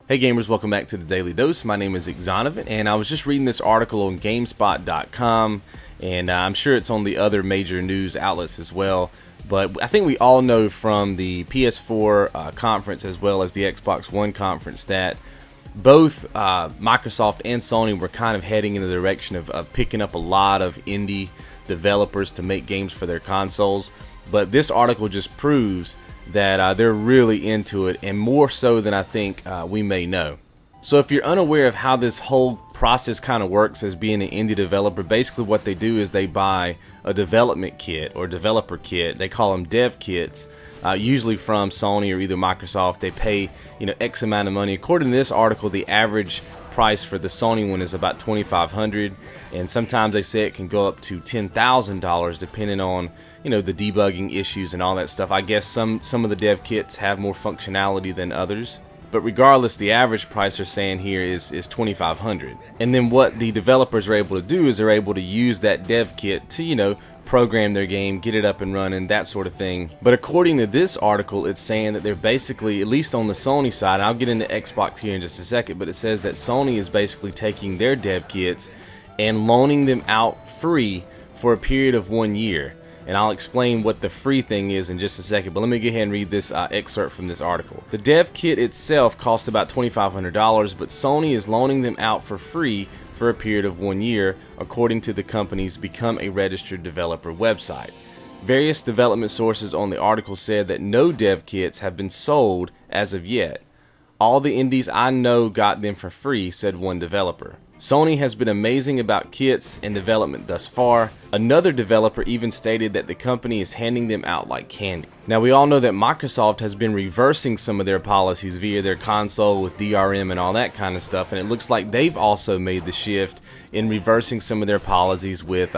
Hey gamers, welcome back to the Daily Dose. My name is XONEVANT, and I was just reading this article on GameSpot.com, and I'm sure it's on the other major news outlets as well. But I think we all know from the PS4 conference as well as the Xbox One conference that both Microsoft and Sony were kind of heading in the direction of picking up a lot of indie developers to make games for their consoles. But this article just proves that they're really into it, and more so than I think we may know. So if you're unaware of how this whole process kind of works as being an indie developer, basically what they do is they buy a development kit or developer kit. They call them dev kits, usually from Sony or either Microsoft. They pay X amount of money. According to this article, the average price for the Sony one is about $2,500, and sometimes they say it can go up to $10,000 depending on the debugging issues and all that stuff. I guess some of the dev kits have more functionality than others, but regardless, the average price they're saying here is $2,500. And then what the developers are able to do is they're able to use that dev kit to program their game, get it up and running, that sort of thing. But according to this article, it's saying that they're basically, at least on the Sony side, and I'll get into Xbox here in just a second, but it says that Sony is basically taking their dev kits and loaning them out free for a period of 1 year. And I'll explain what the free thing is in just a second, but let me go ahead and read this excerpt from this article. The dev kit itself costs about $2,500, but Sony is loaning them out for free for a period of 1 year, according to the company's Become a Registered Developer website. Various development sources on the article said that no dev kits have been sold as of yet. All the indies I know got them for free, said one developer. Sony has been amazing about kits and development thus far. Another developer even stated that the company is handing them out like candy. Now, we all know that Microsoft has been reversing some of their policies via their console with DRM and all that kind of stuff, and it looks like they've also made the shift in reversing some of their policies with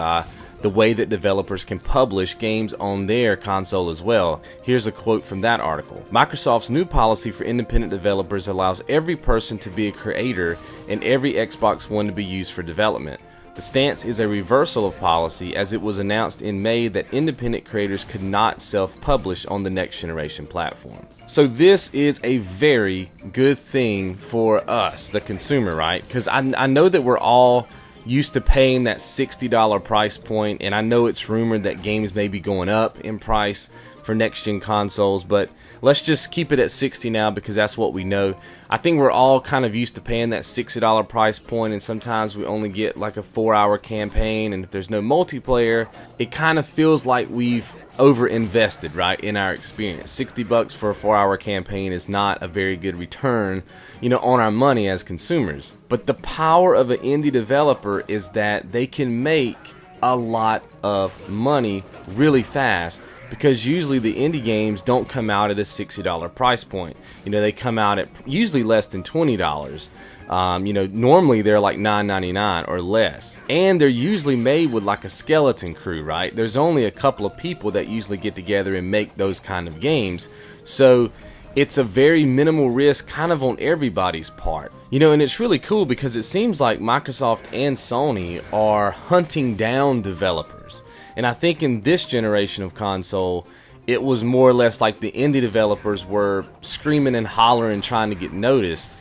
the way that developers can publish games on their console as well. Here's a quote from that article. Microsoft's new policy for independent developers allows every person to be a creator and every Xbox One to be used for development. The stance is a reversal of policy, as it was announced in May that independent creators could not self-publish on the next generation platform. So this is a very good thing for us, the consumer, right? Because I know that we're all used to paying that $60 price point, and I know it's rumored that games may be going up in price for next gen consoles, but let's just keep it at $60 now because that's what we know. I think we're all kind of used to paying that $60 price point, and sometimes we only get like a 4-hour campaign, and if there's no multiplayer, it kind of feels like we've over invested, right, in our experience. $60 for a 4-hour campaign is not a very good return on our money as consumers. But the power of an indie developer is that they can make a lot of money really fast, because usually the indie games don't come out at a $60 price point. They come out at usually less than $20. Normally they're like $9.99 or less, and they're usually made with like a skeleton crew, right? There's only a couple of people that usually get together and make those kind of games, so it's a very minimal risk kind of on everybody's part. And it's really cool because it seems like Microsoft and Sony are hunting down developers. And I think in this generation of console, it was more or less like the indie developers were screaming and hollering trying to get noticed.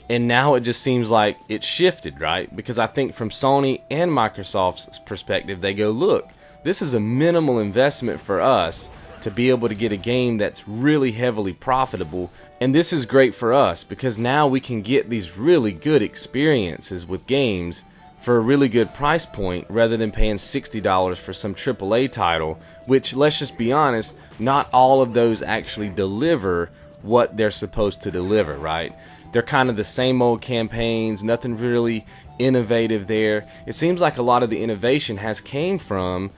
And now it just seems like it shifted, right? Because I think from Sony and Microsoft's perspective, they go, look, this is a minimal investment for us to be able to get a game that's really heavily profitable. And this is great for us because now we can get these really good experiences with games for a really good price point rather than paying $60 for some AAA title, which, let's just be honest, not all of those actually deliver what they're supposed to deliver, right? They're kind of the same old campaigns, nothing really innovative there. It seems like a lot of the innovation has came from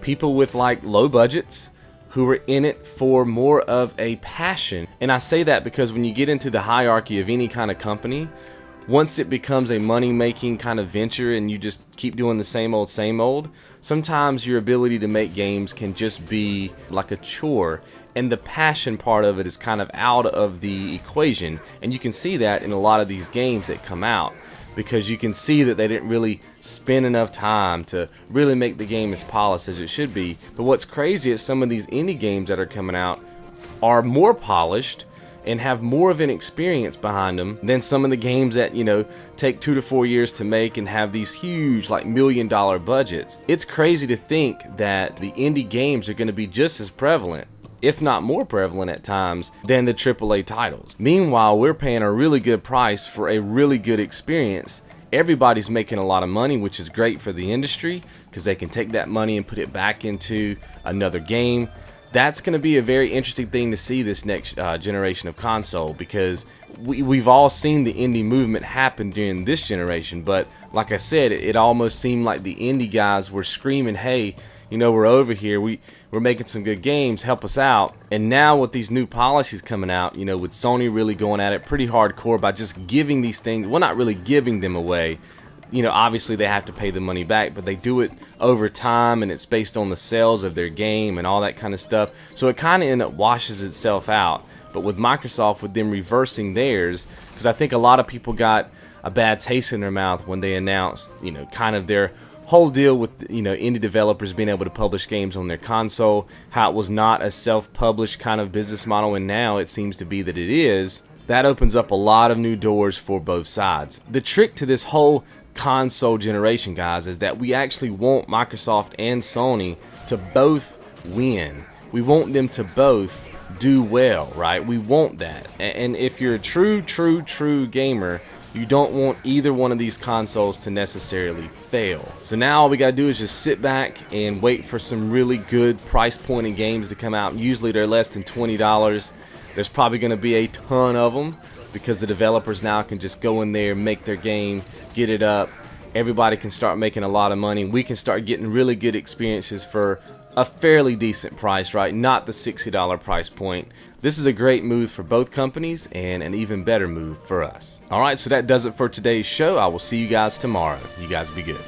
people with like low budgets who are in it for more of a passion. And I say that because when you get into the hierarchy of any kind of company, once it becomes a money-making kind of venture and you just keep doing the same old, sometimes your ability to make games can just be like a chore, and the passion part of it is kind of out of the equation. And you can see that in a lot of these games that come out, because you can see that they didn't really spend enough time to really make the game as polished as it should be. But what's crazy is some of these indie games that are coming out are more polished, and have more of an experience behind them than some of the games that, you know, take 2 to 4 years to make and have these huge, like, $1 million budgets. It's crazy to think that the indie games are going to be just as prevalent, if not more prevalent at times, than the AAA titles. Meanwhile, we're paying a really good price for a really good experience. Everybody's making a lot of money, which is great for the industry because they can take that money and put it back into another game. That's going to be a very interesting thing to see this next generation of console, because we've all seen the indie movement happen during this generation, but like I said, it almost seemed like the indie guys were screaming, hey, you know, we're over here, we're making some good games, help us out. And now with these new policies coming out, you know, with Sony really going at it pretty hardcore by just giving these things, well, not really giving them away. You know, obviously they have to pay the money back, but they do it over time, and it's based on the sales of their game and all that kind of stuff. So it kind of washes itself out. But with Microsoft, with them reversing theirs, because I think a lot of people got a bad taste in their mouth when they announced, you know, kind of their whole deal with, you know, indie developers being able to publish games on their console, how it was not a self-published kind of business model, and now it seems to be that it is. That opens up a lot of new doors for both sides. The trick to this whole console generation, guys, is that we actually want Microsoft and Sony to both win. We want them to both do well, right? We want that. And if you're a true gamer, you don't want either one of these consoles to necessarily fail. So now all we gotta do is just sit back and wait for some really good price pointed games to come out. Usually they're less than $20. There's probably gonna be a ton of them, because the developers now can just go in there, make their game, get it up. Everybody can start making a lot of money. We can start getting really good experiences for a fairly decent price, right? Not the $60 price point. This is a great move for both companies, and an even better move for us. All right, so that does it for today's show. I will see you guys tomorrow. You guys be good.